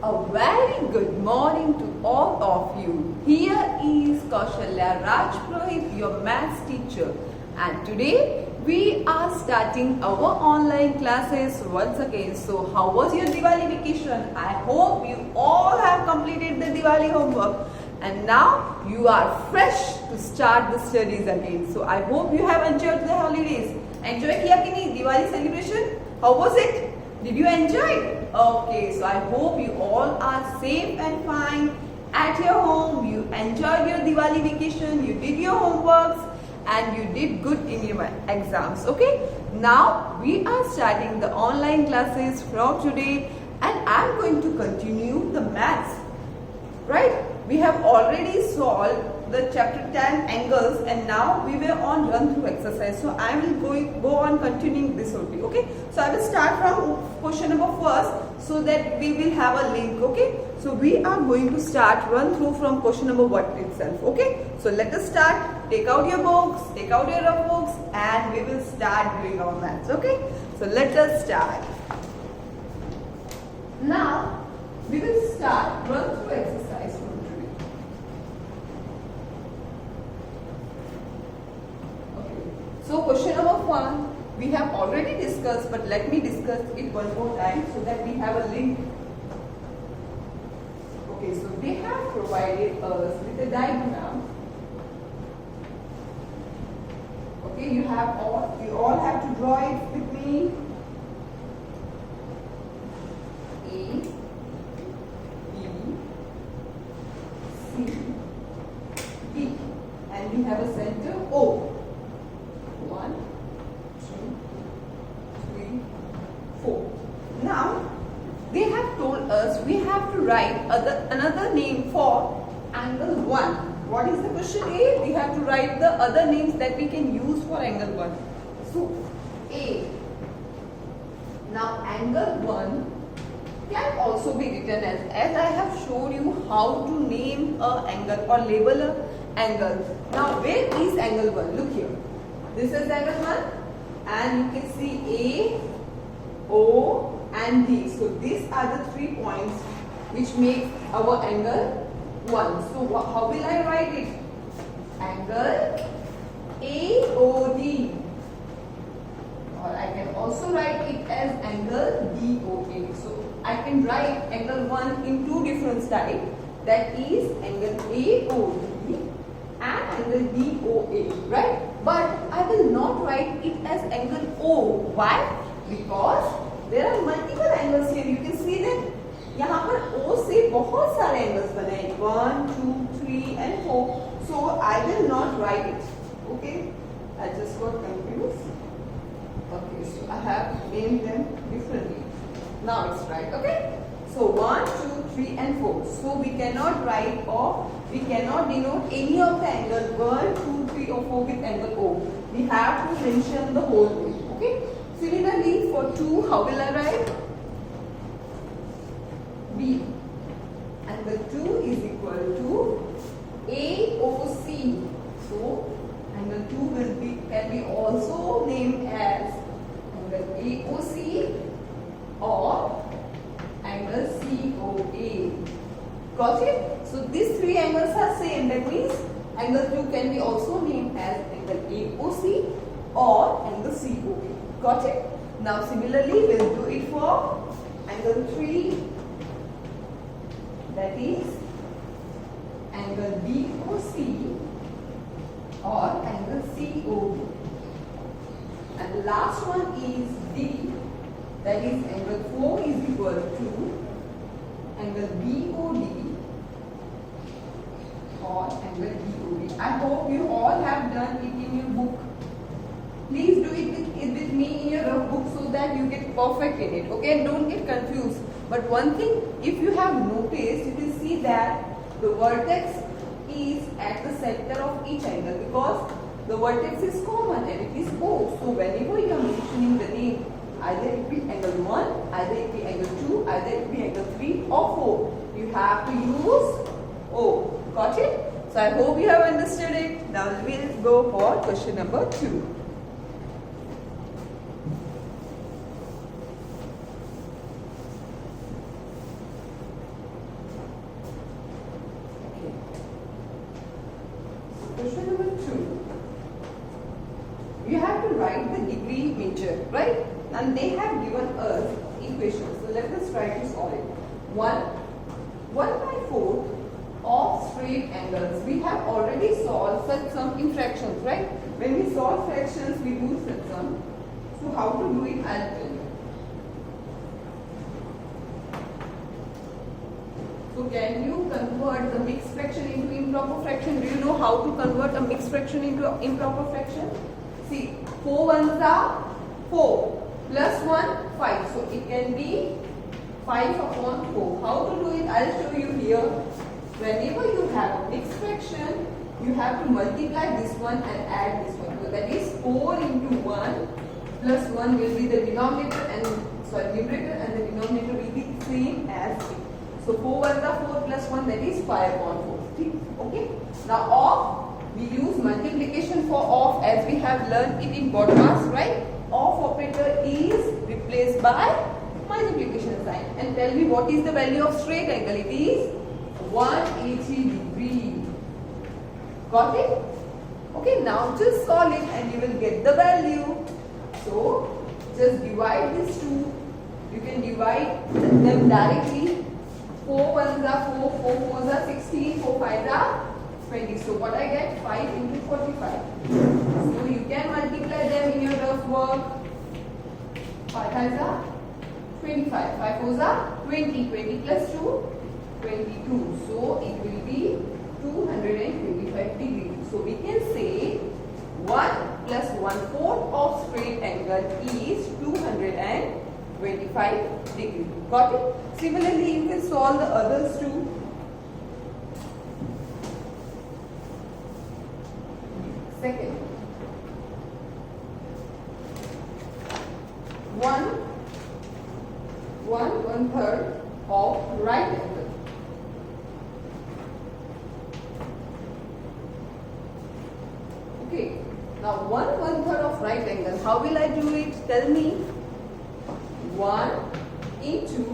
A very good morning to all of you. Here is Kaushalya Rajpurohit, your maths teacher, and today we are starting our online classes once again. So how was your Diwali vacation? I hope you all have completed the Diwali homework and now you are fresh to start the studies again. So I hope you have enjoyed the holidays. Enjoy kiya ki nahi Diwali celebration? How was it? Did you enjoy it? Okay, so I hope you all are safe and fine at your home. You enjoyed your Diwali vacation, you did your homeworks and you did good in your exams. Okay, now we are starting the online classes from today and I am going to continue the maths. Right? We have already solved the chapter 10 angles and now we were on run through exercise. So I will go on continuing this only. Okay. So I will start from question number first so that we will have a link. Okay. So we are going to start run through from question number 1 itself. Okay. So let us start. Take out your books, take out your rough books and we will start doing our maths. Okay. So let us start. Now we will start run through exercise. So question number 1 we have already discussed, but let me discuss it one more time so that we have a link. Okay, so they have provided us with a diagram. Okay, you all have to draw it with me. A, B, C, D, and we have a center O. 1, 2, 3, 4. Now they have told us we have to write another name for angle 1. What is the question A? We have to write the other names that we can use for angle 1. So A. Now angle 1 can also be written as I have showed you how to name a angle or label a angle. Now where is angle 1? Look here. This is angle 1 and you can see A, O and D. So these are the 3 points which make our angle 1. So how will I write it? Angle AOD, or I can also write it as angle DOA. So I can write angle 1 in 2 different styles, that is angle AOD and angle DOA, right? But I will not write it as angle O. Why? Because there are multiple angles here. You can see that यहाँ पर O से बहुत सारे angles बने हैं. 1, 2, 3 and 4. So I will not write it. Okay? I just got confused. Okay, so I have named them differently. Now it's right. Okay? So 1, 2, 3 and 4. So we cannot write or we cannot denote any of the angle 1, 2, 3 or 4 with angle O. We have to mention the whole thing. Okay? Similarly for 2, how will I write? B. Angle 2 is equal to AOC. So angle 2 can be also named as angle AOC or angle COA. Got it? So these 3 angles are same. That means angle 2 can be also named as angle AOC or angle COA. Got it? Now similarly we will do it for angle 3. That is angle BOC or angle COB. And the last one is D. That is angle 4 is equal to angle BOD or angle DOB. I hope you all have done it in your book. Please do it with me in your rough book so that you get perfect in it. Okay, and don't get confused. But one thing, if you have noticed, you will see that the vertex is at the center of each angle because the vertex is common and it is O. So whenever you are mentioning the name, either it be angle 1, either it be angle 2, either it be angle 3 or 4, you have to use O. Got it? So I hope you have understood it. Now we will go for question number 2. teacher, right? And they have given us equations. So let us try to solve it. 1/4 of straight angles. We have already solved such sum in fractions, right? When we solve fractions, we do such sum. So how to do it, I'll tell you. So can you convert the mixed fraction into improper fraction? Do you know how to convert a mixed fraction into improper fraction? See, 4 ones are 4 plus 1 5. So it can be 5/4. How to do it? I'll show you here. Whenever you have a mixed fraction, you have to multiply this one and add this one. So that is 4 into 1 plus 1 will be the denominator and numerator, and the denominator will be same as it. So 4 ones are 4 plus 1, that is 5/4. Okay. Now of, we use multiplication for of as we have learned it in BODMAS, right? Of operator is replaced by multiplication sign. And tell me what is the value of straight angle? It is 180 degree. Got it? Okay, now just solve it and you will get the value. So just divide these two. You can divide them directly. 4 ones are 4, 4 fours are 16, 4 fives are 20. So what I get? 5 into 45. So you can multiply them in your rough work. 5 fives are 25. 5 fours are 20. 20 plus 2, 22. So it will be 225 degrees. So we can say 1 plus 1/4 of straight angle is 225 degrees. Got it? Similarly, you can solve the others too. Second, 1/3 of right angle. Okay, now 1/3 of right angle. How will I do it? Tell me. 1 into,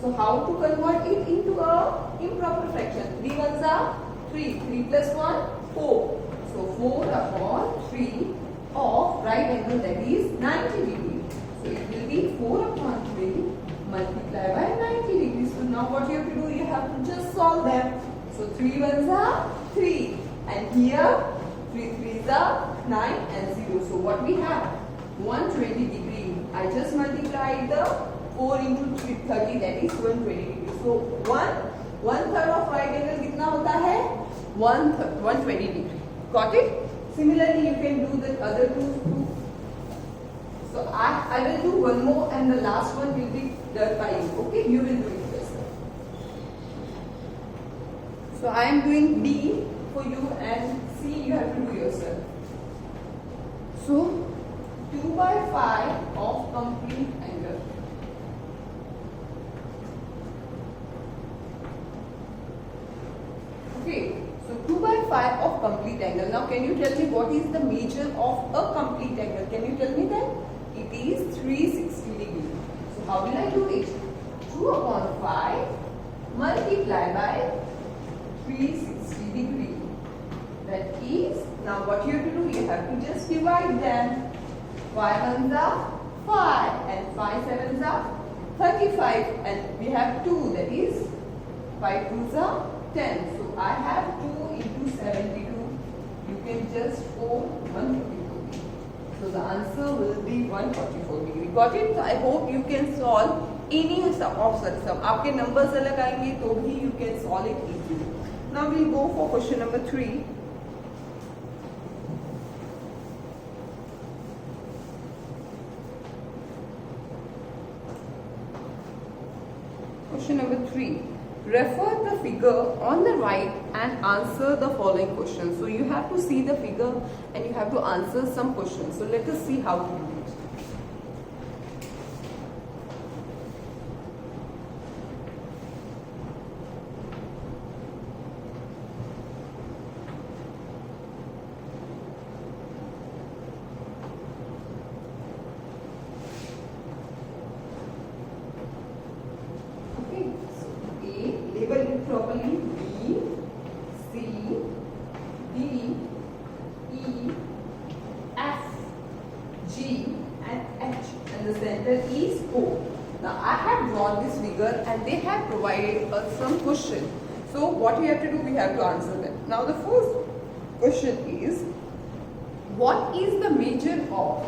so how to convert it into a improper fraction? 3 ones are 3. 3 plus 1, 4. So 4/3 of right angle, that is 90 degrees. So it will be 4/3 multiplied by 90 degrees. So now what you have to do? You have to just solve them. So 3 ones are 3. And here 3 threes are 9 and 0. So what we have? 120 degree. I just multiplied the 4 into 30, that is 120 degree. So 1/3 of right angle कितना होता है? 120 degree. Got it? Similarly, you can do the other two too. So I will do one more and the last one will be done by you. Okay? You will do it yourself. So I am doing D for you and C you have to do yourself. So 2/5 of complete angle. Okay, so 2/5 of complete angle. Now can you tell me what is the measure of a complete angle? Can you tell me that? It is 360 degree. So how will I do it? 2/5 multiplied by 360 degree. That is, now what you have to do? You have to just divide them. 5 ones are 5 and 5 sevens are 35 and we have 2, that is 5 twos are 10. So I have 2 into 72. You can just go 144 degree. So the answer will be 144 degree. Got it? So I hope you can solve any of such sum. आपके numbers अलग आएंगे तो भी you can solve it easily. Now we'll go for question number 3. Question number 3. Refer the figure on the right and answer the following questions. So you have to see the figure and you have to answer some questions. So let us see how to do it. Label it properly. B, C, D, E, F, G center is O. Now I have drawn this figure and they have provided us some question. So what we have to do, we have to answer them. Now the first question is, what is the measure of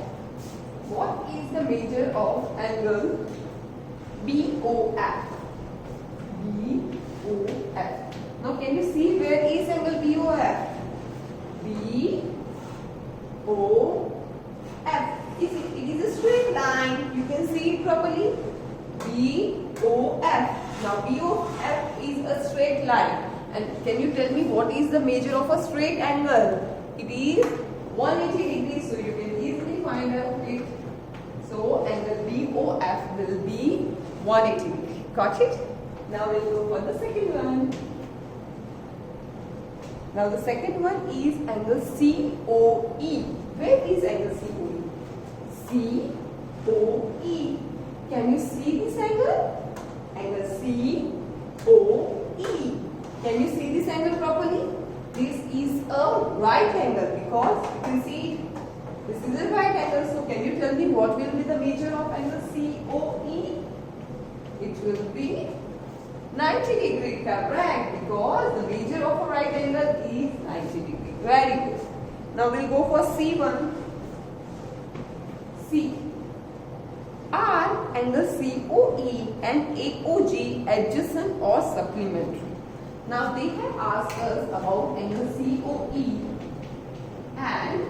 angle BOF? BOF. Now can you see where is angle BOF? BOF. It is a straight line. You can see it properly. BOF. Now BOF is a straight line. And can you tell me what is the measure of a straight angle? It is 180 degrees. So you can easily find out it. So angle BOF will be 180 degrees. Got it? Now we'll go for the second one. Now the second one is angle COE. Where is angle COE? COE. Can you see this angle? Angle COE. Can you see this angle properly? This is a right angle because you can see this is a right angle. So can you tell me what will be the measure of angle COE? It will be 90 degree, correct? Because the measure of a right angle is 90 degree. Very good. Now we'll go for C1. C. Are angle COE and AOG adjacent or supplementary? Now they have asked us about angle COE and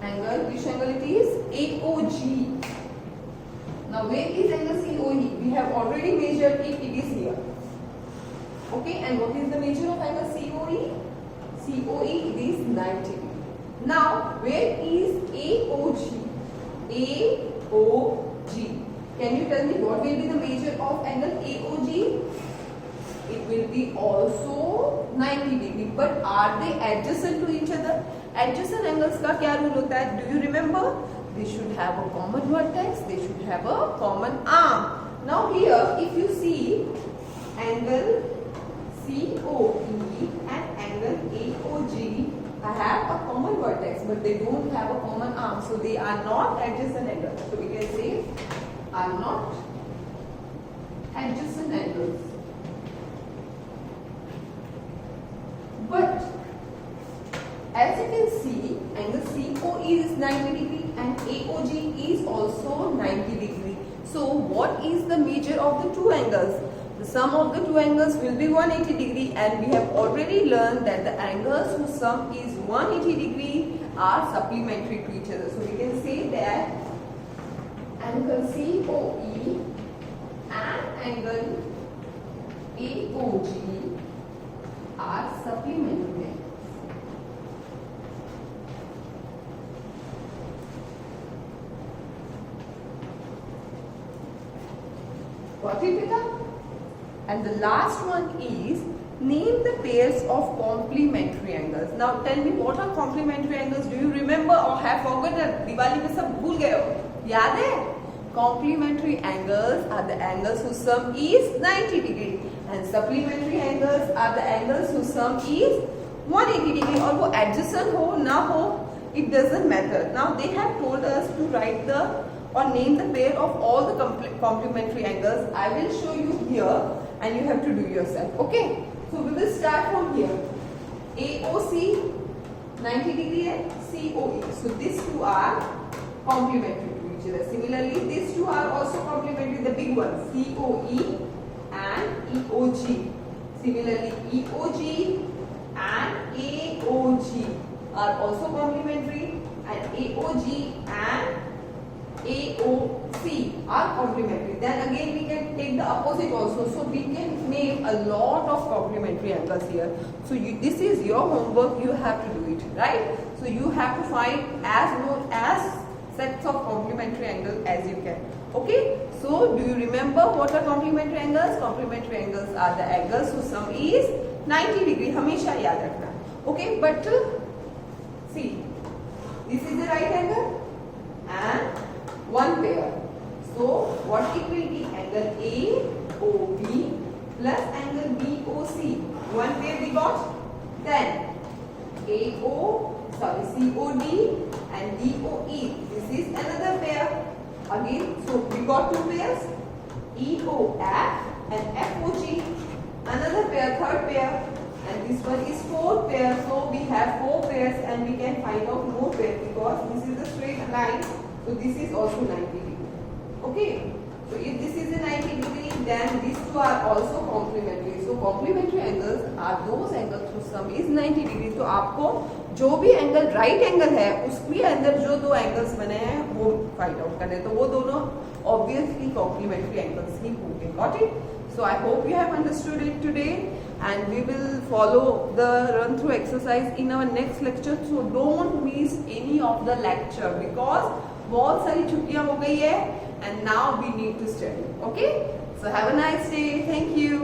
angle, which angle it is? AOG. Now where is angle COE? We have already measured it, it is here. Okay, and what is the measure of angle COE? COE, it is 90 degree. Now where is AOG? AOG. Can you tell me what will be the measure of angle AOG? It will be also 90 degree. But are they adjacent to each other? Adjacent angles का क्या rule होता है? Do you remember? They should have a common vertex. They should have a common arm. Now here, if you see angle COE and angle AOG, I have a common vertex, but they don't have a common arm, so they are not adjacent angles. So we can say are not adjacent angles. But as you can see, angle COE is 90 degree and AOG is also 90 degree. So what is the measure of the two angles? The sum of the two angles will be 180 degree, and we have already learned that the angles whose sum is 180 degree are supplementary to each other. So we can say that angle COE and angle AOG are supplementary. Got it, beta? And the last one is name the pairs of complementary angles. Now tell me, what are complementary angles? Do you remember or have forgotten? Diwali में सब भूल गए हो? याद है? Complementary angles are the angles whose sum is 90 degree and supplementary angles are the angles whose sum is 180 degree. और वो adjacent हो ना हो, it doesn't matter. Now they have told us to write the or name the pair of all the complementary angles. I will show you here and you have to do yourself. Okay? So we will start from here. AOC 90 degree and COE. So these two are complementary to each other. Similarly, these two are also complementary, the big ones, COE and EOG. Similarly, EOG and AOG are also complementary, and AOG and AOC are complementary. Then again we can take the opposite also. So we can name a lot of complementary angles here. So this is your homework, you have to do it, right? So you have to find as as sets of complementary angles as you can. Okay? So do you remember what are complementary angles? Complementary angles are the angles whose sum is 90 degree. हमेशा याद रखना. Okay? But see, this is the right angle and one pair. So what it will be? Angle AOB plus angle BOC. One pair we got. Then COD and DOE. This is another pair. Again, so we got two pairs, EOF and FOG. Another pair, third pair, and this one is fourth pair. So we have four pairs, and we can find out more pairs because this is a straight line. So this is also 90 degree. Okay. So if this is a 90 degree, then these two are also complementary. So complementary angles are those angles whose sum is 90 degree. तो आपको जो भी angle right angle है उसके अंदर जो दो angles बने हैं वो फाइंड आउट करने, तो वो दोनों ऑब्वियसली कॉम्प्लीमेंट्री एंगल्स ही होंगे. Got it? So I hope you have understood it today, and we will follow the run through exercise in our next lecture. So don't miss any of the lecture because बहुत सारी छुट्टियां हो गई है and now we need to study. Okay? So have a nice day. Thank you.